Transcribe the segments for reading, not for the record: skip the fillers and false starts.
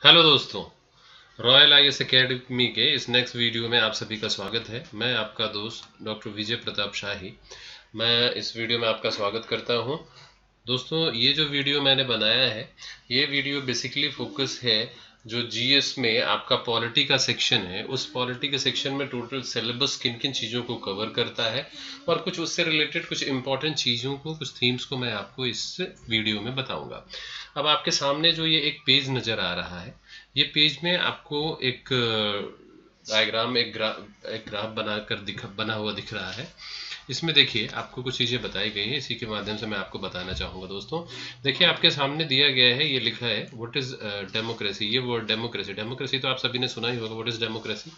Hello दोस्तों, royal IAS academy के इस नेक्स्ट वीडियो में आप सभी का स्वागत है। मैं आपका दोस्त डॉक्टर विजय प्रताप शाही। मैं इस वीडियो में आपका स्वागत करता हूं। दोस्तों, ये जो वीडियो मैंने बनाया है, ये वीडियो बेसिकली फोकस है जो जीएस में आपका पॉलिटी का सेक्शन है, उस पॉलिटी के सेक्शन में टोटल सिलेबस किन किन चीज़ों को कवर करता है और कुछ उससे रिलेटेड कुछ इंपॉर्टेंट चीज़ों को, कुछ थीम्स को मैं आपको इस वीडियो में बताऊंगा। अब आपके सामने जो ये एक पेज नज़र आ रहा है, ये पेज में आपको एक डायग्राम, एक ग्राफ बना हुआ दिख रहा है। इसमें देखिए आपको कुछ चीज़ें बताई गई हैं, इसी के माध्यम से मैं आपको बताना चाहूँगा। दोस्तों देखिए, आपके सामने दिया गया है, ये लिखा है व्हाट इज़ डेमोक्रेसी। ये वर्ड डेमोक्रेसी, डेमोक्रेसी तो आप सभी ने सुना ही होगा। What is democracy?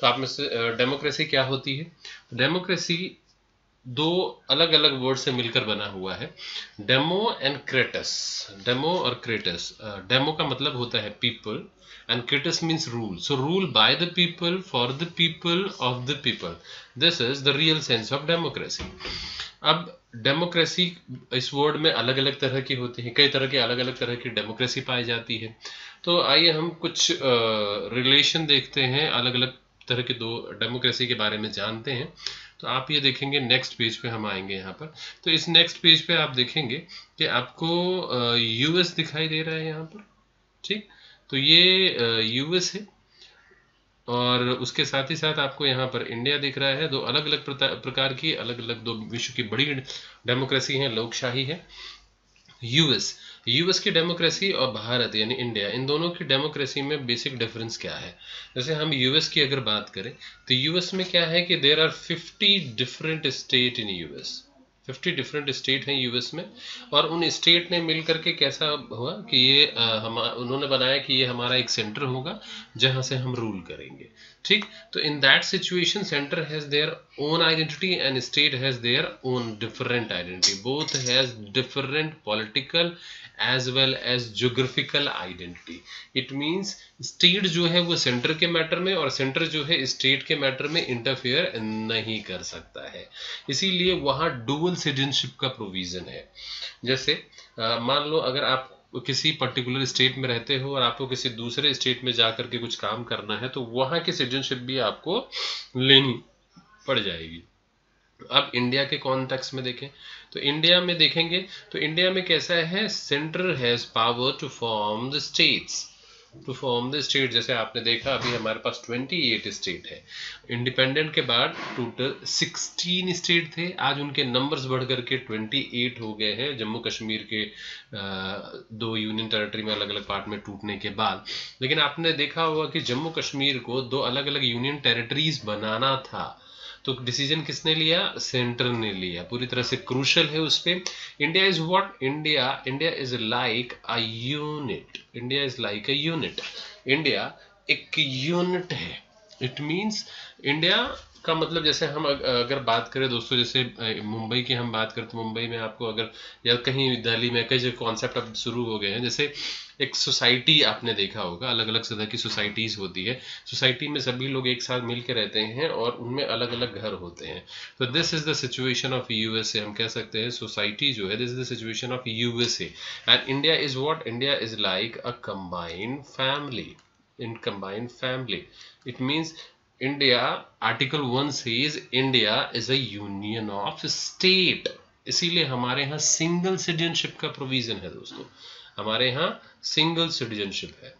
तो आप में से डेमोक्रेसी क्या होती है? डेमोक्रेसी दो अलग अलग वर्ड से मिलकर बना हुआ है, डेमो एंड क्रेटस। डेमो और क्रेटस। डेमो का मतलब होता है people and crates means rule. So rule by the people, for the people, of the people. This is the real sense of democracy. अब डेमोक्रेसी इस वर्ड में अलग अलग तरह की होती है, कई तरह की अलग अलग तरह की डेमोक्रेसी पाई जाती है। तो आइए हम कुछ रिलेशन देखते हैं, अलग अलग तरह के दो डेमोक्रेसी के बारे में जानते हैं। तो आप ये देखेंगे, नेक्स्ट पेज पे हम आएंगे यहाँ पर। तो इस नेक्स्ट पेज पे आप देखेंगे कि आपको यूएस दिखाई दे रहा है यहाँ पर। ठीक, तो ये यूएस है और उसके साथ ही साथ आपको यहाँ पर इंडिया दिख रहा है। दो अलग अलग प्रकार की, अलग अलग दो विश्व की बड़ी डेमोक्रेसी है, लोकशाही है। यूएस, यूएस की डेमोक्रेसी और भारत यानी इंडिया, इन दोनों की डेमोक्रेसी में बेसिक डिफरेंस क्या है? जैसे हम यूएस की अगर बात करें तो यूएस में क्या है कि there are 50 different state in US. 50 different state हैं यूएस में, और उन स्टेट ने मिल करके कैसा हुआ कि ये उन्होंने बनाया कि ये हमारा एक सेंटर होगा जहां से हम रूल करेंगे। ठीक, तो in that situation centre has their own identity and state has their own different identity. Both has different political as well as geographical identity. It means state जो है वो सेंटर के मैटर में, और सेंटर जो है स्टेट के matter में इंटरफेयर नहीं कर सकता है। इसीलिए वहाँ डुअल सिटीजनशिप का प्रोविजन है। जैसे मान लो अगर आप किसी पर्टिकुलर स्टेट में रहते हो और आपको किसी दूसरे स्टेट में जाकर के कुछ काम करना है, तो वहाँ की सिटीजनशिप भी आपको लेनी पड़ जाएगी। अब इंडिया के कॉन्टेक्स्ट में देखें तो इंडिया में देखेंगे तो इंडिया में कैसा है, centre has power to form the states, to form the state. जैसे आपने देखा अभी हमारे पास 28 स्टेट है। इंडिपेंडेंट के बाद टोटल 16 स्टेट थे, आज उनके नंबर्स बढ़ करके 28 हो गए हैं, जम्मू कश्मीर के दो यूनियन टेरिटरी में अलग अलग पार्ट में टूटने के बाद। लेकिन आपने देखा होगा कि जम्मू कश्मीर को दो अलग अलग यूनियन टेरिटरीज बनाना था, तो डिसीजन किसने लिया? सेंटर ने लिया। पूरी तरह से क्रूशल है उस पे। India is what? India is like a unit. India is like a unit. India एक यूनिट है। इट मींस इंडिया का मतलब, जैसे हम अगर बात करें दोस्तों, जैसे मुंबई की हम बात करें तो मुंबई में आपको अगर, या कहीं दिल्ली में कई जगह कॉन्सेप्ट अब शुरू हो गए हैं। जैसे एक सोसाइटी आपने देखा होगा, अलग अलग तरह की सोसाइटीज होती है। सोसाइटी में सभी लोग एक साथ मिल के रहते हैं और उनमें अलग अलग घर होते हैं। तो this is the situation of USA. हम कह सकते हैं सोसाइटी जो है, this is the situation of USA. And India is what? India is like a combined family. In combined family, it means India, article 1 says India is a union of state. इसीलिए हमारे यहाँ single citizenship का provision है दोस्तों। हमारे यहाँ single citizenship है।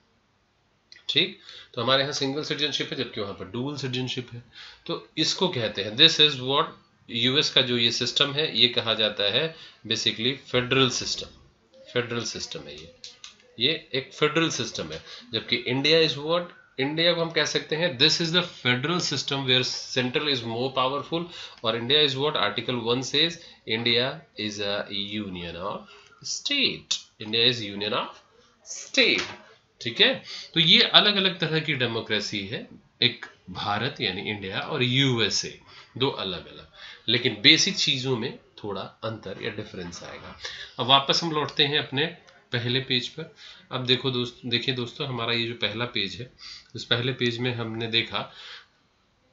ठीक, तो हमारे यहाँ सिंगल सिटीजनशिप है, जबकि वहां पर डुअल सिटीजनशिप है। तो इसको कहते हैं, दिस इज व्हाट यूएस का जो ये सिस्टम है, ये कहा जाता है basically federal system. Federal system है ये एक फेडरल सिस्टम है। जबकि इंडिया इज व्हाट? इंडिया को हम कह सकते हैं this is the federal system where central is more powerful. और India is what? Article 1 says India is a union of state. India is union of state. ठीक है, तो ये अलग अलग तरह की डेमोक्रेसी है, एक भारत यानी इंडिया और यूएसए, दो अलग अलग, लेकिन बेसिक चीजों में थोड़ा अंतर या डिफरेंस आएगा। अब वापस हम लौटते हैं अपने पहले पेज पर। अब देखिए दोस्तों, हमारा ये जो पहला पेज है, इस पहले पेज में हमने देखा,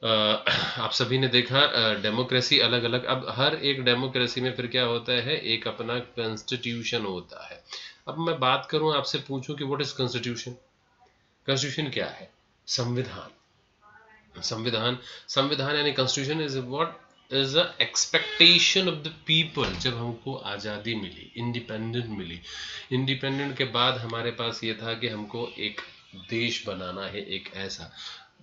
आप सभी ने देखा डेमोक्रेसी अलग अलग। अब हर एक डेमोक्रेसी में फिर क्या होता है, एक अपना कॉन्स्टिट्यूशन होता है। अब मैं बात करूं, आपसे पूछूं कि व्हाट इज कॉन्स्टिट्यूशन? कॉन्स्टिट्यूशन क्या है? संविधान। संविधान यानी constitution is what is the expectation of the people. जब हमको आज़ादी मिली, इंडिपेंडेंट मिली, इंडिपेंडेंट के बाद हमारे पास ये था कि हमको एक देश बनाना है, एक ऐसा।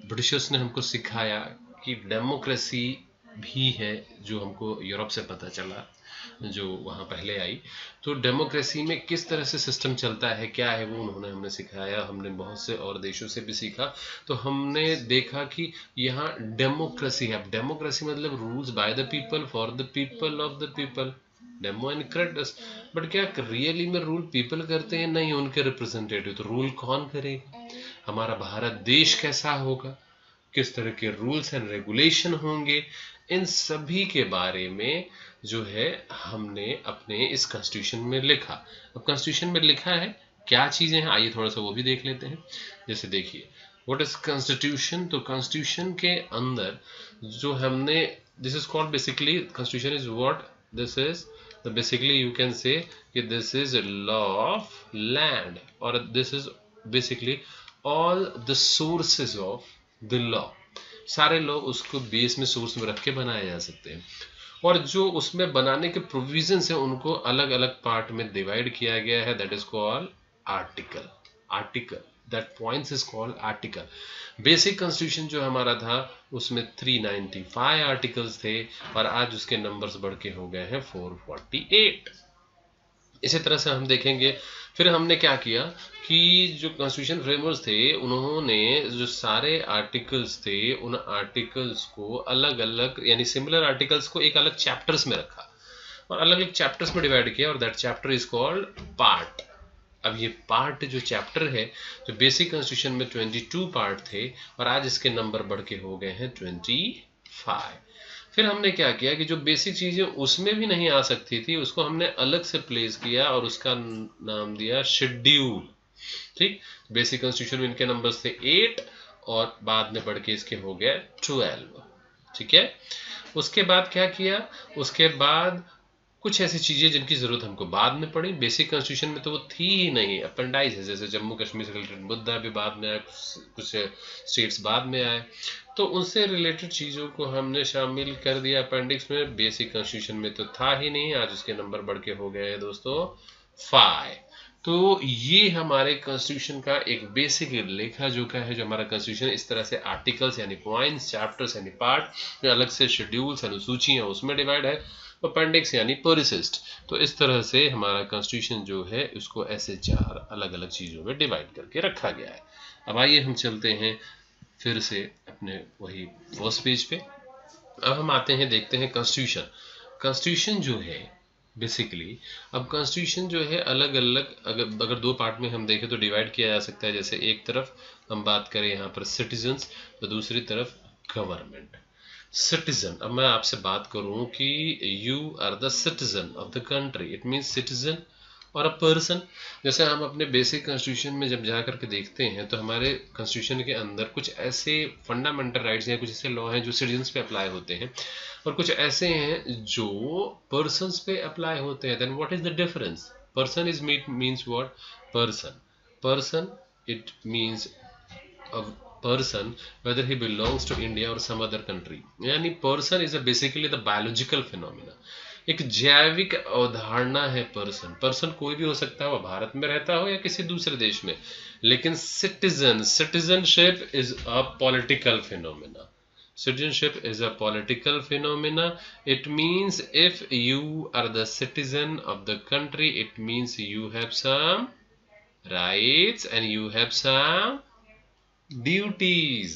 ब्रिटिशर्स ने हमको सिखाया कि डेमोक्रेसी भी है, जो हमको यूरोप से पता चला, जो वहाँ पहले आई। तो डेमोक्रेसी में किस तरह से सिस्टम चलता है, क्या है, वो उन्होंने हमें सिखाया। हमने बहुत से और देशों से भी सीखा। तो हमने देखा कि यहाँ डेमोक्रेसी है। डेमोक्रेसी मतलब rules by the people, for the people, of the people. Demo and kratos. But क्या रियली में रूल पीपल करते हैं? नहीं, उनके रिप्रेजेंटेटिव। तो रूल कौन करेगा? हमारा भारत देश कैसा होगा, किस तरह के रूल्स एंड रेगुलेशन होंगे, इन सभी के बारे में जो है हमने अपने इस कॉन्स्टिट्यूशन में लिखा। अब कॉन्स्टिट्यूशन में लिखा है क्या चीजें हैं, आइए थोड़ा सा वो भी देख लेते हैं। जैसे देखिए व्हाट इज कॉन्स्टिट्यूशन। तो कॉन्स्टिट्यूशन के अंदर जो हमने, this is called basically, constitution is what this is, basically you can say कि this is law of land, और this is basically all the sources of the law. सारे law उसको base में, सोर्स में रख के बनाए जा सकते हैं। और जो उसमें बनाने के प्रोविजंस हैं उनको अलग अलग पार्ट में डिवाइड किया गया है। That is called article. Article, that points is called article. Basic constitution जो हमारा था उसमें 395 आर्टिकल्स थे, और आज उसके नंबर्स बढ़ के हो गए हैं 448। इसी तरह से हम देखेंगे। फिर हमने क्या किया कि जो कॉन्स्टिट्यूशन फ्रेमवर्क थे, उन्होंने जो सारे आर्टिकल्स थे, उन आर्टिकल्स को अलग अलग, यानी सिमिलर आर्टिकल्स को एक अलग चैप्टर्स में रखा और अलग अलग चैप्टर्स में डिवाइड किया, और that chapter is called part. अब ये पार्ट जो चैप्टर है, जो बेसिक कॉन्स्टिट्यूशन में 22 पार्ट थे, और आज इसके नंबर बढ़ के हो गए हैं 25। फिर हमने क्या किया कि जो बेसिक चीजें उसमें भी नहीं आ सकती थी, उसको हमने अलग से प्लेस किया और उसका नाम दिया शेड्यूल। ठीक, बेसिक कॉन्स्टिट्यूशन में इनके नंबर्स थे 8, और बाद में बढ़ के इसके हो गए 12। ठीक है, उसके बाद क्या किया, उसके बाद कुछ ऐसी चीजें जिनकी जरूरत हमको बाद में पड़ी। बेसिक कॉन्स्टिट्यूशन में तो वो थी ही नहीं, अपेंडाइज है। जैसे जम्मू कश्मीर से रिलेटेड मुद्दा भी बाद में आया, कुछ स्टेट्स बाद में आए, तो उनसे रिलेटेड चीजों को हमने शामिल कर दिया अपेंडिक्स में। बेसिक कॉन्स्टिट्यूशन में तो था ही नहीं, आज उसके नंबर बढ़ के हो गए हैं दोस्तों 5। तो ये हमारे कॉन्स्टिट्यूशन का एक बेसिक लेखा जोखा है, जो हमारा कॉन्स्टिट्यूशन इस तरह से आर्टिकल्स यानी पॉइंट्स, चैप्टर्स यानी पार्ट, अलग से शेड्यूल्स अनुसूचियां उसमें डिवाइड है, अपेंडिक्स यानी परिशिष्ट। तो इस तरह से हमारा कॉन्स्टिट्यूशन जो है उसको ऐसे 4 अलग अलग चीजों में डिवाइड करके रखा गया है। अब आइए हम चलते हैं फिर से अपने वही फर्स्ट पेज पे। अब हम आते हैं, देखते हैं कॉन्स्टिट्यूशन। कॉन्स्टिट्यूशन जो है बेसिकली, अब कॉन्स्टिट्यूशन जो है अलग अलग, अगर 2 पार्ट में हम देखें तो डिवाइड किया जा सकता है। जैसे एक तरफ हम बात करें यहाँ पर सिटीजन्स, तो दूसरी तरफ गवर्नमेंट। सिटीजन, अब मैं आपसे बात करूं कि you are the citizen of the country, it means citizen और अ पर्सन। जैसे हम अपने बेसिक कॉन्स्टिट्यूशन में जब जा करके देखते हैं तो हमारे कॉन्स्टिट्यूशन के अंदर कुछ ऐसे फंडामेंटल राइट्स या कुछ ऐसे लॉ हैं जो सिटीजन्स पे अप्लाई होते हैं, और कुछ ऐसे हैं जो पर्सन्स पे अप्लाई होते हैं। Then what is the difference? Person is means what? Person it means person whether he belongs to India or some other country। यानी person is basically the biological phenomena, एक जैविक अवधारणा है पर्सन। पर्सन कोई भी हो सकता है, वो भारत में रहता हो या किसी दूसरे देश में। लेकिन citizenship is a political phenomena. Citizenship is a political phenomena. It means if you are the citizen of the country, it means you have some rights and you have some duties.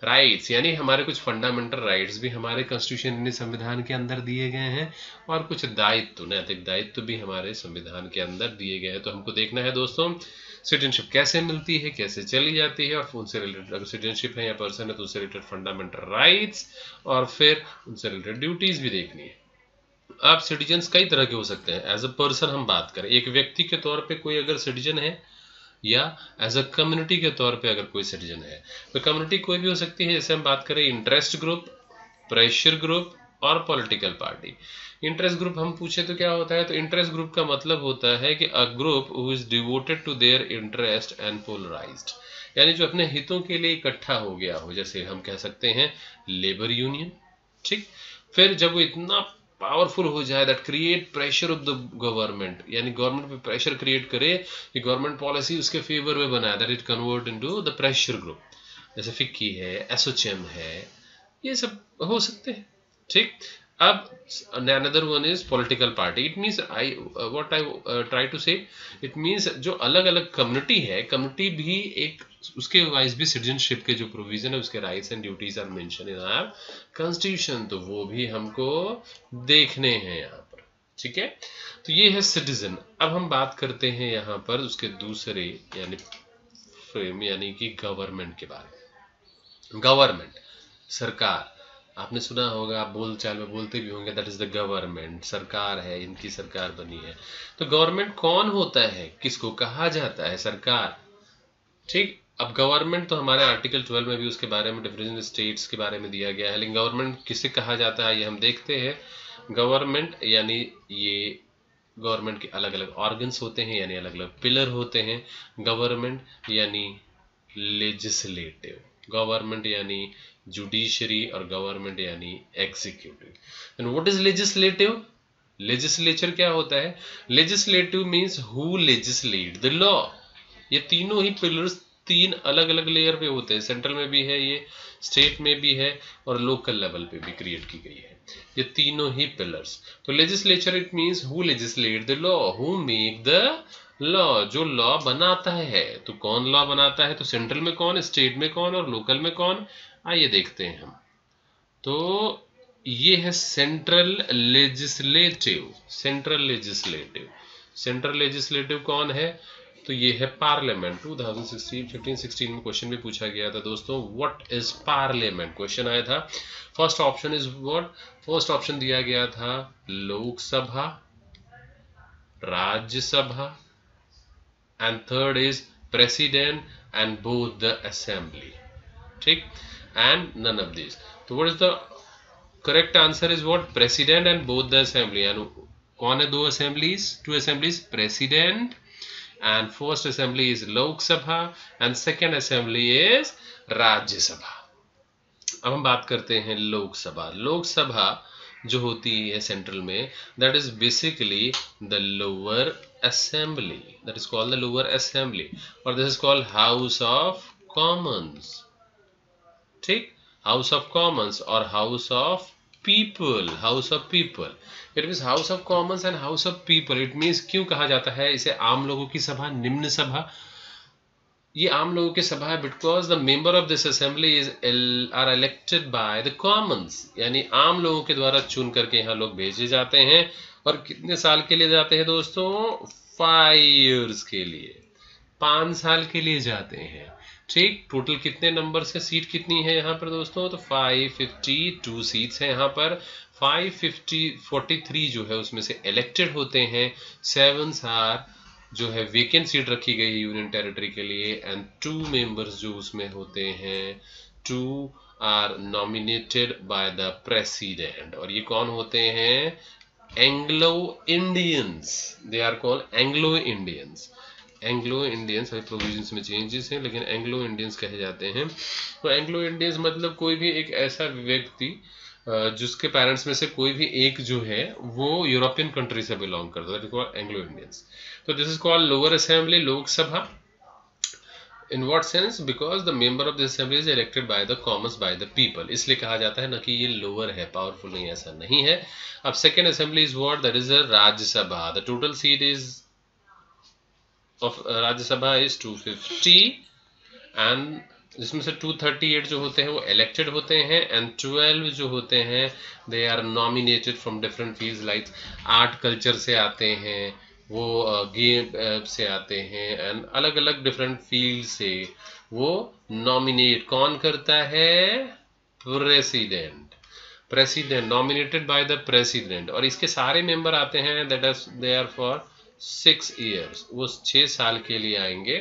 Rights यानी हमारे कुछ fundamental rights भी हमारे constitution यानी संविधान के अंदर दिए गए हैं, और कुछ दायित्व, नैतिक दायित्व भी हमारे संविधान के अंदर दिए गए हैं। तो हमको देखना है दोस्तों सिटीजनशिप कैसे मिलती है, कैसे चली जाती है, और उनसे रिलेटेड अगर सिटीजनशिप है या पर्सन है तो उससे रिलेटेड फंडामेंटल राइट्स, और फिर उनसे रिलेटेड ड्यूटीज भी देखनी है। अब सिटीजन्स कई तरह के हो सकते हैं। एज अ पर्सन हम बात करें, एक व्यक्ति के तौर पे कोई अगर सिटीजन है, या एज अ कम्युनिटी के तौर पे अगर कोई सिटीजन है। तो कम्युनिटी कोई भी हो सकती है। जैसे हम बात करें इंटरेस्ट ग्रुप, प्रेशर ग्रुप, और पॉलिटिकल पार्टी। इंटरेस्ट ग्रुप हम पूछे तो क्या होता है, तो इंटरेस्ट ग्रुप का मतलब होता है कि a group who is devoted to their interest and polarised, यानी जो अपने हितों के लिए इकट्ठा हो गया हो, जैसे हम कह सकते हैं लेबर यूनियन। ठीक, फिर जब वो इतना पावरफुल हो जाए that create pressure of the government, यानी गवर्नमेंट पे प्रेशर क्रिएट करे कि गवर्नमेंट पॉलिसी उसके फेवर में बनाए, that it convert into the pressure group. जैसे फिक्की है, एसोचेम है, ये सब हो सकते हैं। ठीक, अब another one is political party. It means what I try to say, it means जो अलग अलग कम्युनिटी है, कम्युनिटी भी एक उसके वाइज भी सिटीजनशिप के जो प्रोविजन है, उसके rights and duties are mention in our constitution, तो वो भी हमको देखने हैं यहाँ पर। ठीक है, तो ये है सिटीजन। अब हम बात करते हैं यहाँ पर उसके दूसरे यानी फ्रेम यानी कि गवर्नमेंट के बारे में। गवर्नमेंट, सरकार, आपने सुना होगा, आप बोलचाल में बोलते भी होंगे, दैट इज द गवर्नमेंट, सरकार है, इनकी सरकार बनी है। तो गवर्नमेंट कौन होता है, किसको कहा जाता है सरकार? ठीक, अब गवर्नमेंट तो हमारे आर्टिकल 12 में भी उसके बारे में डिफरेंट स्टेट्स के बारे में दिया गया है, लेकिन गवर्नमेंट किसे कहा जाता है ये हम देखते हैं। गवर्नमेंट यानी ये गवर्नमेंट के अलग अलग ऑर्गन्स होते हैं, यानी अलग अलग पिलर होते हैं। गवर्नमेंट यानी लेजिस्लेटिव, गवर्नमेंट यानी जुडिशरी, और गवर्नमेंट यानी executive. And what is legislative? Legislature क्या होता है? Legislative means who legislate the law. ये तीनों ही पिलर्स तीन अलग अलग लेयर पे होते हैं, सेंट्रल में भी है, ये स्टेट में भी है, और लोकल लेवल पे भी क्रिएट की गई है ये तीनों ही पिलर्स। तो legislature it means who legislate the law, who make the law, जो लॉ बनाता है। तो कौन लॉ बनाता है? तो सेंट्रल में कौन, स्टेट में कौन, और लोकल में कौन? आइए देखते हैं हम। तो ये है central legislative. Central legislative, central legislative कौन है? तो ये है पार्लियामेंट। 2016 में क्वेश्चन भी पूछा गया था दोस्तों, व्हाट इज पार्लियामेंट, क्वेश्चन आया था। First option is what? First option दिया गया था Lok Sabha, Rajya Sabha, and third is president and both the assembly. ठीक, एंड नन ऑफ दिस। तो what is the correct answer is what? President and both the assembly. And कौन है दो assemblies, two assemblies? President and first assembly is Lok Sabha and second assembly is राज्य सभा। अब हम बात करते हैं लोकसभा। लोकसभा जो होती है सेंट्रल में, that is basically the lower assembly, that is called the lower assembly, और this is called House of Commons। ठीक, House of Commons और House of People, House of People, it means House of Commons and House of People। it means क्यों कहा जाता है इसे आम लोगों की सभा, निम्न सभा? ये आम लोगों की सभा है because the member of this assembly are elected by the commons, यानी आम लोगों के द्वारा चुन करके यहाँ लोग भेजे जाते हैं। और कितने साल के लिए जाते हैं दोस्तों? 5 years के लिए, 5 साल के लिए जाते हैं। ठीक, टोटल कितने नंबर से सीट कितनी है यहाँ पर दोस्तों? तो 552 सीट्स हैं यहाँ पर। 543 जो है उसमें से इलेक्टेड होते हैं, 7 आर जो है वेकेंट सीट रखी गई है यूनियन टेरिटरी के लिए, एंड 2 मेंबर्स जो उसमें होते हैं, 2 are nominated by the president. और ये कौन होते हैं? Anglo Indians, they are called Anglo Indians. Anglo Indians, अभी प्रोविजंस में चेंजेस हैं, लेकिन एंग्लो इंडियंस कहे जाते हैं। तो एंग्लो इंडियंस मतलब कोई भी एक ऐसा व्यक्ति जिसके पेरेंट्स में से कोई भी एक जो है वो यूरोपियन कंट्री से बिलोंग करता है, कॉल्ड एंग्लो इंडियंस। तो this is called lower assembly, Lok Sabha. In what sense? Because the member of the assembly is elected by the Commons, bye the people, इसलिए कहा जाता है ना कि ये लोअर है, पावरफुल नहीं, ऐसा नहीं है। अब second assembly is what? That is Rajya Sabha. The total seat is of Rajya Sabha is 250, and जिसमें से 238 जो होते हैं वो इलेक्टेड होते हैं, एंड 12 जो होते हैं they are nominated from different fields, like art culture से आते हैं, वो गेम से आते हैं, एंड अलग अलग डिफरेंट फील्ड से वो नॉमिनेट कौन करता है? President. President nominated by the president. और इसके सारे मेंबर आते हैं दे आर फॉर 6 years, वो 6 साल के लिए आएंगे,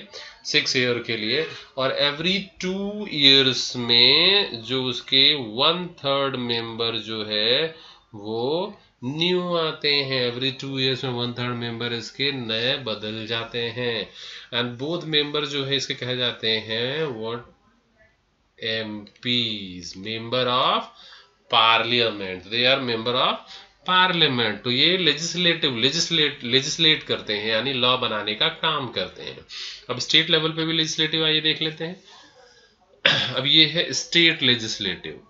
6 year के लिए। और एवरी 2 years में जो उसके 1/3 मेंबर जो है वो न्यू आते हैं। एवरी 2 ईयर्स में 1/3 मेंबर इसके नए बदल जाते हैं। एंड बोथ मेंबर जो है इसके कहे जाते हैं what, MPs, member of parliament. They are member of parliament. तो ये लेजिस्लेट करते हैं, यानी लॉ बनाने का काम करते हैं। अब स्टेट लेवल पे भी लेजिस्लेटिव आइए देख लेते हैं। अब ये है स्टेट लेजिस्लेटिव।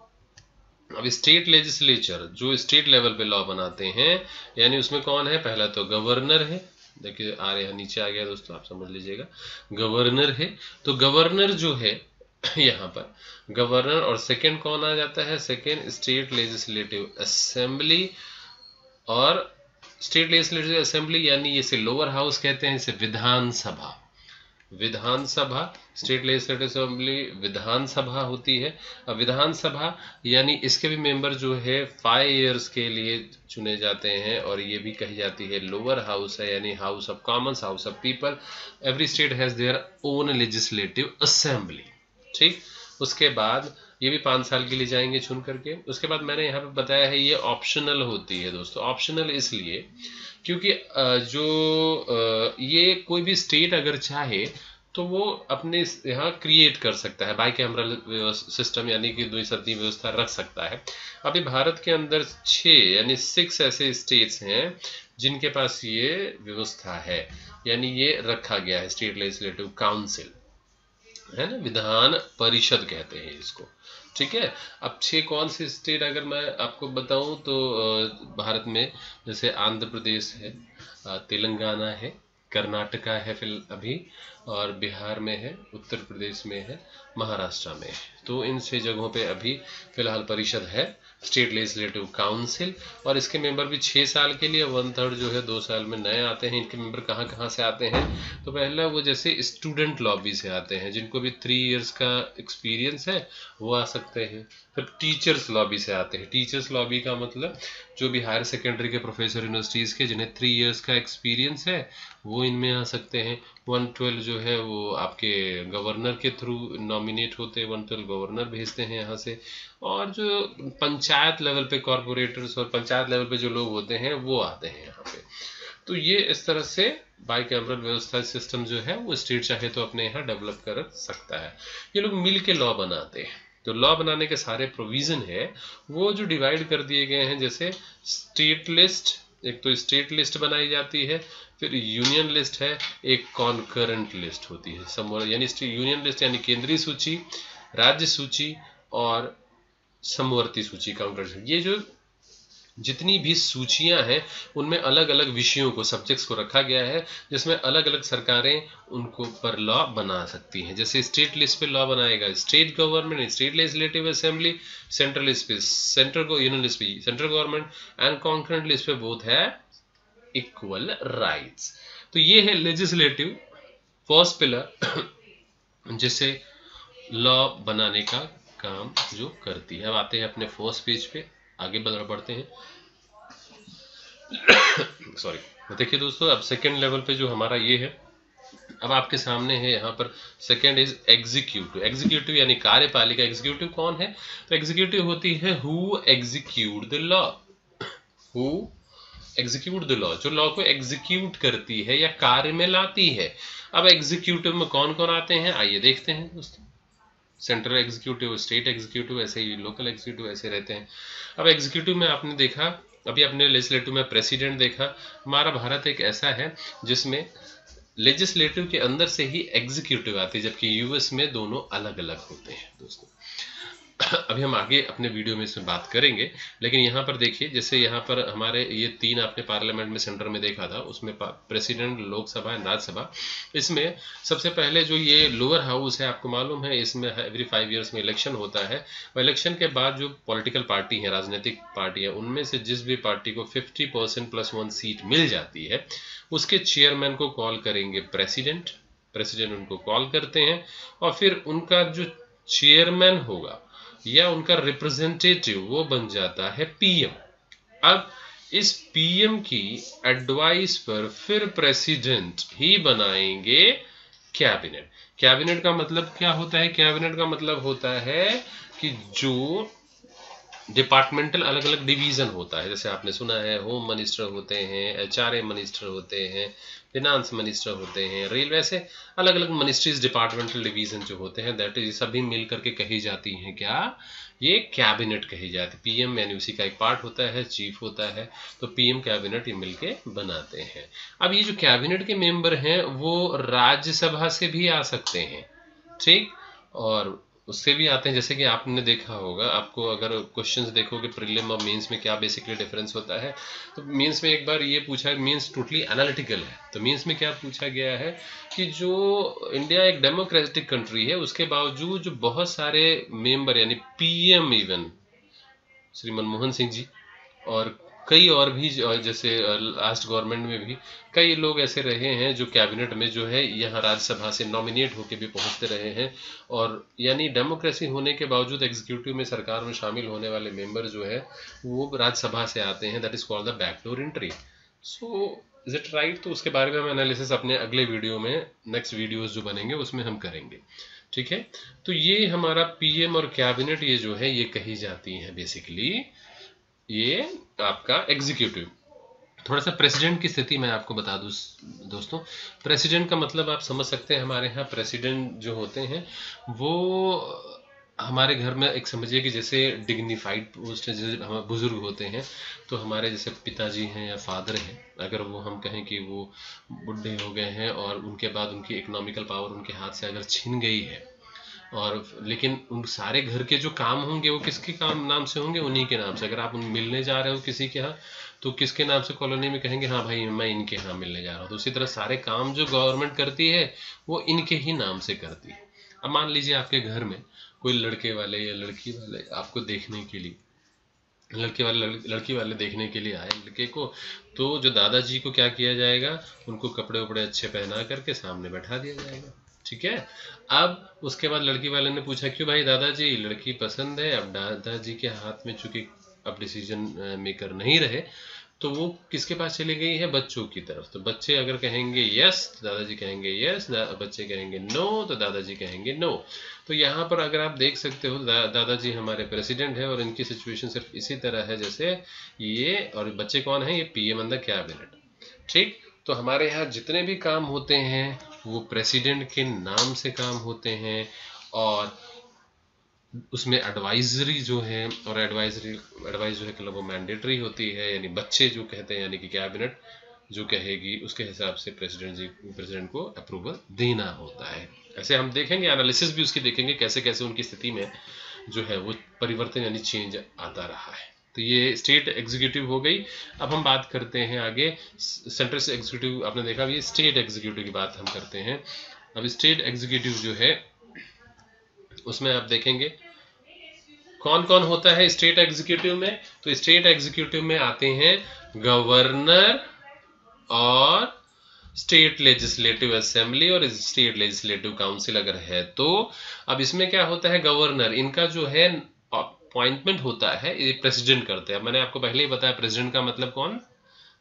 अब स्टेट लेजिस्लेचर जो स्टेट लेवल पे लॉ बनाते हैं, यानी उसमें कौन है, पहला तो गवर्नर है। देखिए आ रहे नीचे आ गया दोस्तों, आप समझ लीजिएगा। गवर्नर है, तो गवर्नर जो है यहाँ पर गवर्नर, और सेकंड कौन आ जाता है, सेकंड स्टेट लेजिस्लेटिव असेंबली। और स्टेट लेजिस्लेटिव असेंबली यानी इसे लोअर हाउस कहते हैं, इसे विधानसभा। विधानसभा, स्टेट लेजिस्लेटिव असेंबली विधानसभा होती है। अब विधानसभा यानी इसके भी मेंबर जो है 5 इयर्स के लिए चुने जाते हैं, और ये भी कही जाती है लोअर हाउस है, यानी house of Commons, house of people. Every state has their own legislative assembly. ठीक, उसके बाद ये भी 5 साल के लिए जाएंगे चुन करके। उसके बाद मैंने यहाँ पे बताया है ये ऑप्शनल होती है दोस्तों। ऑप्शनल इसलिए क्योंकि ये कोई भी स्टेट अगर चाहे तो वो अपने यहाँ क्रिएट कर सकता है बाइकैमरल सिस्टम, यानी कि द्विसदनीय व्यवस्था रख सकता है। अभी भारत के अंदर 6 यानी 6 ऐसे स्टेट्स हैं जिनके पास ये व्यवस्था है, यानी ये रखा गया है स्टेट लेजिस्लेटिव काउंसिल, है ना, विधान परिषद कहते हैं इसको। ठीक है। अब 6 कौन से स्टेट अगर मैं आपको बताऊं तो भारत में जैसे आंध्र प्रदेश है, तेलंगाना है, कर्नाटका है फिल अभी, और बिहार में है, उत्तर प्रदेश में है, महाराष्ट्र में है। तो इन 6 जगहों पे अभी फिलहाल परिषद है, स्टेट लेजिस्लेटिव काउंसिल। और इसके मेंबर भी 6 साल के लिए, 1/3 जो है 2 साल में नए आते हैं। इनके मेंबर कहाँ कहाँ से आते हैं, तो पहला वो जैसे स्टूडेंट लॉबी से आते हैं, जिनको भी 3 इयर्स का एक्सपीरियंस है वो आ सकते हैं। फिर टीचर्स लॉबी से आते हैं। टीचर्स लॉबी का मतलब जो भी हायर सेकेंडरी के प्रोफेसर यूनिवर्सिटीज़ के जिन्हें 3 इयर्स का एक्सपीरियंस है वो इनमें आ सकते हैं। 112 जो है वो आपके गवर्नर के थ्रू नॉमिनेट होते हैं, 112 गवर्नर भेजते हैं यहाँ से। और जो पंचायत लेवल पे कॉरपोरेटर्स और पंचायत लेवल पे जो लोग होते हैं वो आते हैं यहाँ पे। तो ये इस तरह से बाइकैमरल व्यवस्था सिस्टम जो है वो स्टेट चाहे तो अपने यहाँ डेवलप कर सकता है। ये लोग मिल के लॉ बनाते हैं। तो लॉ बनाने के सारे प्रोविजन है वो जो डिवाइड कर दिए गए हैं, जैसे स्टेट लिस्ट, एक तो स्टेट लिस्ट बनाई जाती है, फिर यूनियन लिस्ट है, एक कॉन्करेंट लिस्ट होती है। यानी यूनियन लिस्ट यानी केंद्रीय सूची, राज्य सूची और समवर्ती सूची, काउंटर। ये जो जितनी भी सूचियां हैं उनमें अलग अलग विषयों को, सब्जेक्ट्स को रखा गया है, जिसमें अलग अलग सरकारें उनको पर लॉ बना सकती हैं। जैसे स्टेट लिस्ट पे लॉ बनाएगा state government, state legislative assembly, central list पे यूनियन लिस्ट पे central government, and concurrent list पे बोथ है इक्वल राइट्स। तो ये है लेजिस्लेटिव फर्स्ट पिलर जिसे लॉ बनाने का काम जो करती है। अब आते हैं अपने फर्स्ट पेज पे, आगे बढ़ते हैं। सॉरी। देखिए दोस्तों, अब सेकेंड लेवल पे जो हमारा ये है, अब आपके सामने है यहाँ पर सेकेंड इज एग्जीक्यूटिव। एग्जीक्यूटिव यानी कार्यपालिका। एग्जीक्यूटिव कौन है, तो एग्जीक्यूटिव होती है who execute the law. Who execute the law, जो लॉ को एग्जीक्यूट करती है या कार्य में लाती है। अब एग्जीक्यूटिव में कौन कौन आते हैं आइए देखते हैं दोस्तों। सेंट्रल एग्जीक्यूटिव, स्टेट एग्जीक्यूटिव, ऐसे ही लोकल एग्जीक्यूटिव ऐसे रहते हैं। अब एग्जीक्यूटिव में आपने देखा, अभी अपने लेजिस्लेटिव में प्रेसिडेंट देखा। हमारा भारत एक ऐसा है जिसमें लेजिस्लेटिव के अंदर से ही एग्जीक्यूटिव आती है, जबकि यूएस में दोनों अलग अलग होते हैं दोस्तों। अभी हम आगे अपने वीडियो में इसमें बात करेंगे, लेकिन यहाँ पर देखिए, जैसे यहाँ पर हमारे ये 3 आपने पार्लियामेंट में सेंटर में देखा था, उसमें प्रेसिडेंट, लोकसभा एंड राज्यसभा। इसमें सबसे पहले जो ये लोअर हाउस है, आपको मालूम है इसमें एवरी 5 इयर्स में इलेक्शन होता है। और इलेक्शन के बाद जो पॉलिटिकल पार्टी है, राजनीतिक पार्टी है, उनमें से जिस भी पार्टी को 50% + 1 सीट मिल जाती है, उसके चेयरमैन को कॉल करेंगे प्रेसिडेंट। प्रेसिडेंट उनको कॉल करते हैं, और फिर उनका जो चेयरमैन होगा या उनका रिप्रेजेंटेटिव वो बन जाता है पीएम। अब इस पीएम की एडवाइस पर फिर प्रेसिडेंट ही बनाएंगे कैबिनेट। कैबिनेट का मतलब क्या होता है, कैबिनेट का मतलब होता है कि जो डिपार्टमेंटल अलग अलग डिवीजन होता है। जैसे आपने सुना है होम मिनिस्टर होते हैं, एचआरए मिनिस्टर होते हैं, फिनांस मिनिस्टर होते हैं, रेलवे से अलग अलग मिनिस्ट्रीज डिपार्टमेंटल डिवीजन जो होते हैं, दैट इज सभी मिल करके कही जाती हैं क्या, ये कैबिनेट कही जाती है। पीएम यानी उसी का एक पार्ट होता है, चीफ होता है, तो पीएम कैबिनेट ये मिलके बनाते हैं। अब ये जो कैबिनेट के मेंबर हैं वो राज्यसभा से भी आ सकते हैं, ठीक, और उससे भी आते हैं। जैसे कि आपने देखा होगा, आपको अगर क्वेश्चंस देखोगे प्रीलिम और मेंस में क्या बेसिकली डिफरेंस होता है, तो मेंस में एक बार ये पूछा, मेंस टोटली एनालिटिकल है, तो मेंस में क्या पूछा गया है कि जो इंडिया एक डेमोक्रेटिक कंट्री है उसके बावजूद जो बहुत सारे मेंबर यानी पीएम इवन श्री मनमोहन सिंह जी और कई और भी जैसे लास्ट गवर्नमेंट में भी कई लोग ऐसे रहे हैं जो कैबिनेट में जो है यहाँ राज्यसभा से नॉमिनेट होकर भी पहुंचते रहे हैं, और यानी डेमोक्रेसी होने के बावजूद एग्जीक्यूटिव में सरकार में शामिल होने वाले मेंबर जो है वो राज्यसभा से आते हैं, that is called the backdoor entry. So is it right? तो उसके बारे में हम एनालिसिस अपने अगले वीडियो में, नेक्स्ट वीडियोज जो बनेंगे उसमें हम करेंगे, ठीक है। तो ये हमारा पीएम और कैबिनेट ये जो है ये कही जाती है बेसिकली, ये आपका एग्जीक्यूटिव। थोड़ा सा प्रेसिडेंट की स्थिति मैं आपको बता दूं दोस्तों। प्रेसिडेंट का मतलब आप समझ सकते हैं, हमारे यहाँ प्रेसिडेंट जो होते हैं वो हमारे घर में एक समझिए कि जैसे डिग्निफाइड पोस्ट है, जैसे हम बुजुर्ग होते हैं तो हमारे जैसे पिताजी हैं या फादर हैं, अगर वो हम कहें कि वो बुढ़े हो गए हैं और उनके बाद उनकी इकोनॉमिकल पावर उनके हाथ से अगर छीन गई है, और लेकिन उन सारे घर के जो काम होंगे वो किसके काम नाम से होंगे, उन्हीं के नाम से। अगर आप मिलने जा रहे हो किसी के यहाँ तो किसके नाम से कॉलोनी में कहेंगे, हाँ भाई मैं इनके यहाँ मिलने जा रहा हूँ। तो उसी तरह सारे काम जो गवर्नमेंट करती है वो इनके ही नाम से करती है। अब मान लीजिए आपके घर में कोई लड़के वाले या लड़की वाले आपको देखने के लिए, लड़की वाले देखने के लिए आए लड़के को, तो जो दादाजी को क्या किया जाएगा, उनको कपड़े वपड़े अच्छे पहना करके सामने बैठा दिया जाएगा, ठीक है। अब उसके बाद लड़की वाले ने पूछा क्यों भाई दादाजी लड़की पसंद है। अब दादाजी के हाथ में चूंकि अब डिसीजन मेकर नहीं रहे, तो वो किसके पास चली गई है, बच्चों की तरफ। तो बच्चे अगर कहेंगे यस तो दादाजी कहेंगे यस, बच्चे कहेंगे नो तो दादाजी कहेंगे नो। तो यहाँ पर अगर आप देख सकते हो दादाजी हमारे प्रेसिडेंट है और इनकी सिचुएशन सिर्फ इसी तरह है जैसे ये, और बच्चे कौन है, ये पीएम इन द कैबिनेट, ठीक। तो हमारे यहाँ जितने भी काम होते हैं वो प्रेसिडेंट के नाम से काम होते हैं, और उसमें एडवाइजरी जो है, और एडवाइस जो है कि वो मैंडेटरी होती है, यानी बच्चे जो कहते हैं, यानी कि कैबिनेट जो कहेगी उसके हिसाब से प्रेसिडेंट को अप्रूवल देना होता है। ऐसे हम देखेंगे, एनालिसिस भी उसकी देखेंगे कैसे कैसे उनकी स्थिति में जो है वो परिवर्तन यानी चेंज आता रहा है। तो ये स्टेट एग्जीक्यूटिव हो गई। अब हम बात करते हैं आगे सेंट्रल से एग्जीक्यूटिव। आपने देखा ये स्टेट एग्जीक्यूटिव की बात हम करते हैं। अब स्टेट एग्जीक्यूटिव जो है उसमें आप देखेंगे कौन कौन होता है स्टेट एग्जीक्यूटिव में। तो स्टेट एग्जीक्यूटिव में आते हैं गवर्नर और स्टेट लेजिस्लेटिव असेंबली और स्टेट लेजिस्लेटिव काउंसिल अगर है तो। अब इसमें क्या होता है, गवर्नर इनका जो है अपॉइंटमेंट होता है, ये प्रेसिडेंट करते हैं। मैंने आपको पहले ही बताया प्रेसिडेंट का मतलब कौन,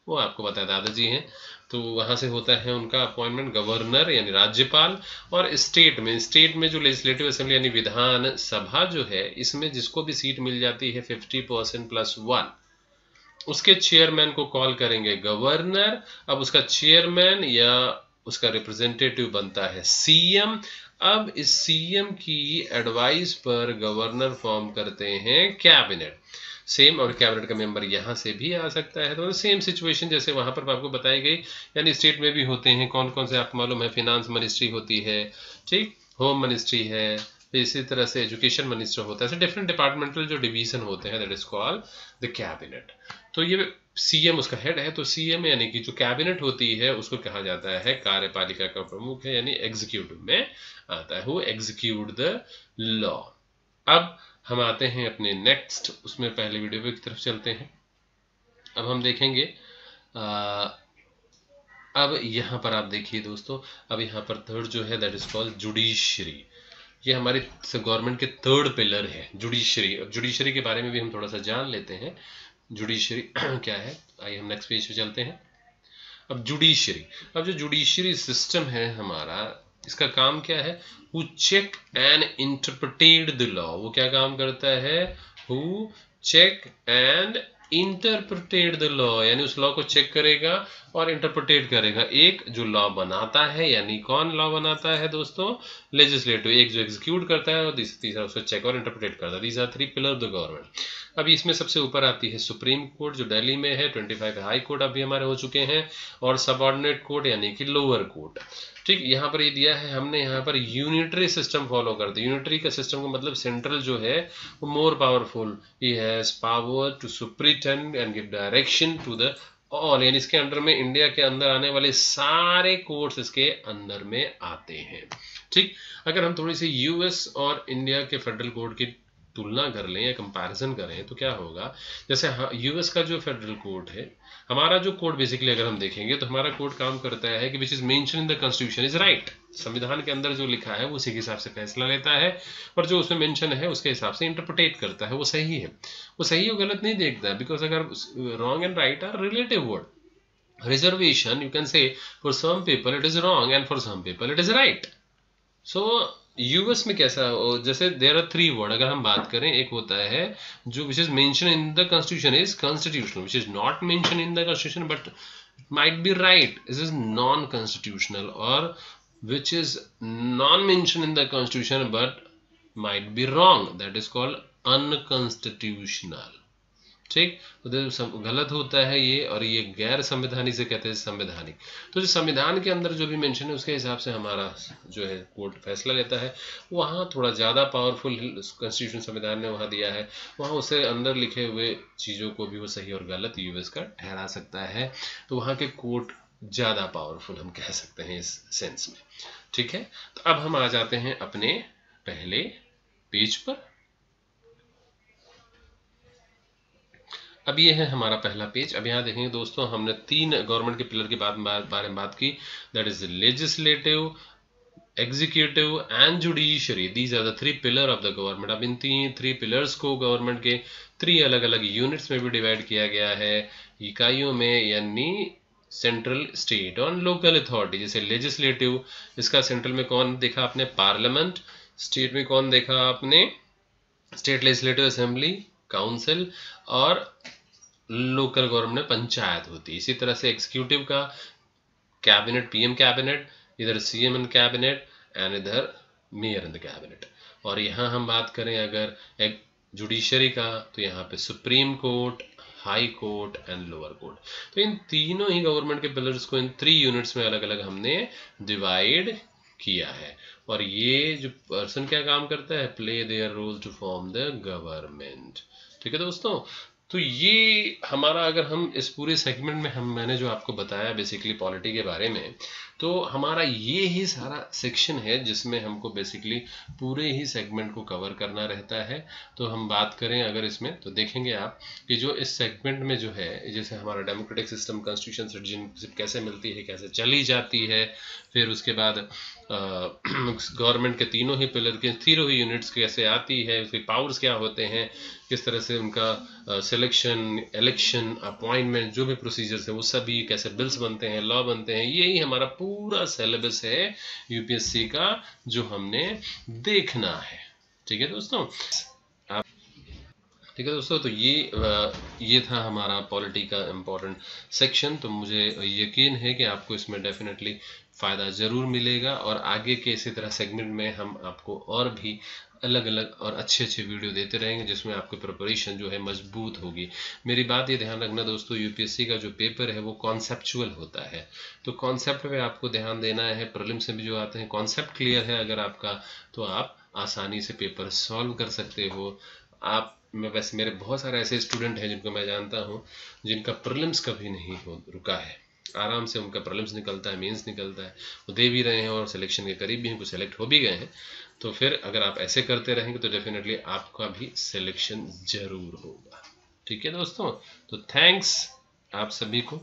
वो आपको बताया दादाजी हैं। तो वहां से होता है उनका अपॉइंटमेंट गवर्नर यानी राज्यपाल। और स्टेट में जो लेजिस्लेटिव असेंबली यानी विधान सभा जो है, इसमें जिसको भी सीट मिल जाती है 50% प्लस 1, उसके चेयरमैन को कॉल करेंगे गवर्नर। अब उसका चेयरमैन या उसका रिप्रेजेंटेटिव बनता है सीएम। अब इस सीएम की एडवाइस पर गवर्नर फॉर्म करते हैं कैबिनेट, सेम। और कैबिनेट का मेंबर यहां से भी आ सकता है। तो सेम सिचुएशन जैसे वहां पर आपको बताई गई, यानी स्टेट में भी होते हैं कौन कौन से आपको मालूम है, फिनांस मिनिस्ट्री होती है, ठीक, होम मिनिस्ट्री है, इसी तरह से एजुकेशन मिनिस्टर होता है। डिफरेंट डिपार्टमेंटल जो डिवीजन होते हैं that is called the cabinet. तो ये सीएम उसका हेड है। तो सीएम यानी कि जो कैबिनेट होती है उसको कहा जाता है कार्यपालिका का प्रमुख है, यानी एग्जीक्यूटिव में आता है, हु एग्जीक्यूट द लॉ। अब हम आते हैं अपने नेक्स्ट, उसमें पहले वीडियो की तरफ चलते हैं। अब हम देखेंगे अब यहाँ पर आप देखिए दोस्तों, अब यहाँ पर थर्ड जो है दैट इज कॉल्ड जुडिशरी। ये हमारे गवर्नमेंट के थर्ड पिलर है जुडिशरी। अब जुडिशरी के बारे में भी हम थोड़ा सा जान लेते हैं, जुडिशरी क्या है। आइए हम नेक्स्ट पेज पे चलते हैं। अब जुडिशरी, अब जो जुडिशरी सिस्टम है हमारा, इसका काम क्या है, who check and interpreted the law. वो क्या काम करता है, who check and interpret the law, यानी उस लॉ को चेक करेगा और इंटरप्रिटेट करेगा। एक जो लॉ बनाता है, यानी कौन लॉ बनाता है दोस्तों? लेजिस्लेटिव। एक जो एग्जीक्यूट करता है और तीसरा उसको चेक और इंटरप्रिटेट करता है। These are three pillar of the government. अभी इसमें सबसे ऊपर आती है सुप्रीम कोर्ट जो दिल्ली में है, 25 हाई कोर्ट अभी हमारे हो चुके हैं, और सबऑर्डिनेट कोर्ट यानी कि लोअर कोर्ट। ठीक, यहाँ पर ये दिया है हमने, यहाँ पर यूनिटरी सिस्टम फॉलो करते। यूनिटरी का सिस्टम का मतलब सेंट्रल जो है वो more powerful, he has power to superintend and give direction to the all, यानी इसके अंडर में इंडिया के अंदर आने वाले सारे कोर्ट्स इसके अंदर में आते हैं। ठीक, अगर हम थोड़ी सी यूएस और इंडिया के फेडरल कोर्ट की तुलना कर लें या कंपैरिजन करें तो क्या होगा, जैसे यूएस का जो फेडरल कोर्ट है, हमारा जो कोर्ट बेसिकली अगर हम देखेंगे तो हमारा कोर्ट काम करता है कि which is mention in the constitution is right. संविधान के अंदर जो लिखा है वो उसी के हिसाब से फैसला लेता है, और जो उसमें मेंशन है उसके हिसाब से इंटरप्रिटेट करता है। वो सही है, वो सही और गलत नहीं देखता है, बिकॉज अगर wrong and right are relative word. Reservation you can say for some people it is wrong and for some people it is right. So US में कैसा, जैसे देयर आर थ्री वर्ड अगर हम बात करें, एक होता है जो which is mention in the constitution is constitutional, which is not mention in the constitution but might be right, this is non-constitutional, or which is non-mentioned in the constitution but might be wrong, that is called unconstitutional। ठीक, तो गलत होता है ये, और ये गैर संवैधानिक से कहते हैं संवैधानिक। तो जो संविधान के अंदर जो भी मेंशन है उसके हिसाब से हमारा जो है कोर्ट फैसला लेता है। वहाँ थोड़ा ज़्यादा पावरफुल कॉन्स्टिट्यूशन संविधान ने वहाँ दिया है, वहाँ उससे अंदर लिखे हुए चीज़ों को भी वो सही और गलत यूएस का ठहरा सकता है। तो वहाँ के कोर्ट ज़्यादा पावरफुल हम कह सकते हैं इस सेंस में। ठीक है, तो अब हम आ जाते हैं अपने पहले पेज पर। अब ये है हमारा पहला पेज। अब यहाँ देखेंगे दोस्तों, हमने तीन गवर्नमेंट के पिलर के बारे में बात की, that is legislative, executive and judiciary. These are the three pillar of the government. अब इन थ्री पिलर्स को गवर्नमेंट के थ्री अलग अलग यूनिट्स में भी डिवाइड किया गया है, इकाइयों में, यानी सेंट्रल, स्टेट और लोकल अथॉरिटी। जैसे लेजिस्लेटिव, इसका सेंट्रल में कौन देखा आपने? पार्लियामेंट। स्टेट में कौन देखा आपने? स्टेट लेजिस्लेटिव असेंबली, काउंसिल, और लोकल गवर्नमेंट पंचायत होती है। इसी तरह से एग्जीक्यूटिव का कैबिनेट, पीएम कैबिनेट, इधर सीएम एंड कैबिनेट, एंड इधर मेयर एंड कैबिनेट। और यहाँ हम बात करें अगर एक जुडिशरी का, तो यहाँ पे supreme court, high court and lower court. तो इन तीनों ही गवर्नमेंट के पिलर्स को इन थ्री यूनिट्स में अलग अलग हमने डिवाइड किया है। और ये जो पर्सन क्या काम करता है? Play their role to form the government. ठीक है दोस्तों, तो ये हमारा, अगर हम इस पूरे सेगमेंट में मैंने जो आपको बताया बेसिकली पॉलिटी के बारे में, तो हमारा ये ही सारा सेक्शन है जिसमें हमको बेसिकली पूरे ही सेगमेंट को कवर करना रहता है। तो हम बात करें अगर इसमें, तो देखेंगे आप कि जो इस सेगमेंट में जो है, जैसे हमारा डेमोक्रेटिक सिस्टम, कॉन्स्टिट्यूशन, सिटीजनशिप कैसे मिलती है, कैसे चली जाती है, फिर उसके बाद गवर्नमेंट के तीनों ही पिलर के तीनों ही यूनिट्स कैसे आती है, उसके पावर्स क्या होते हैं, किस तरह से उनका सिलेक्शन, इलेक्शन, अपॉइंटमेंट, जो भी प्रोसीजर्स है वो सभी, कैसे बिल्स बनते हैं, लॉ बनते हैं, यही हमारा पूरा सिलेबस है यूपीएससी का जो हमने देखना है। ठीक है दोस्तों, ठीक है दोस्तों, तो ये था हमारा पॉलिटी का इम्पोर्टेंट सेक्शन। तो मुझे यकीन है कि आपको इसमें डेफिनेटली फ़ायदा ज़रूर मिलेगा, और आगे के इसी तरह सेगमेंट में हम आपको और भी अलग अलग और अच्छे अच्छे वीडियो देते रहेंगे जिसमें आपकी प्रिपरेशन जो है मजबूत होगी। मेरी बात ये ध्यान रखना दोस्तों, यूपीएससी का जो पेपर है वो कॉन्सेप्चुअल होता है, तो कॉन्सेप्ट पे आपको ध्यान देना है। प्रीलिम्स में भी जो आते हैं, कॉन्सेप्ट क्लियर है अगर आपका, तो आप आसानी से पेपर सॉल्व कर सकते हो। आप, मैं वैसे, मेरे बहुत सारे ऐसे स्टूडेंट हैं जिनको मैं जानता हूँ जिनका प्रीलिम्स कभी नहीं रुका है, आराम से उनका प्रीलिम्स निकलता है, मेंस निकलता है, वो दे भी रहे हैं और सिलेक्शन के करीब भी हैं, कुछ सेलेक्ट हो भी गए हैं। तो फिर अगर आप ऐसे करते रहेंगे तो डेफिनेटली आपका भी सिलेक्शन जरूर होगा। ठीक है दोस्तों, तो थैंक्स आप सभी को।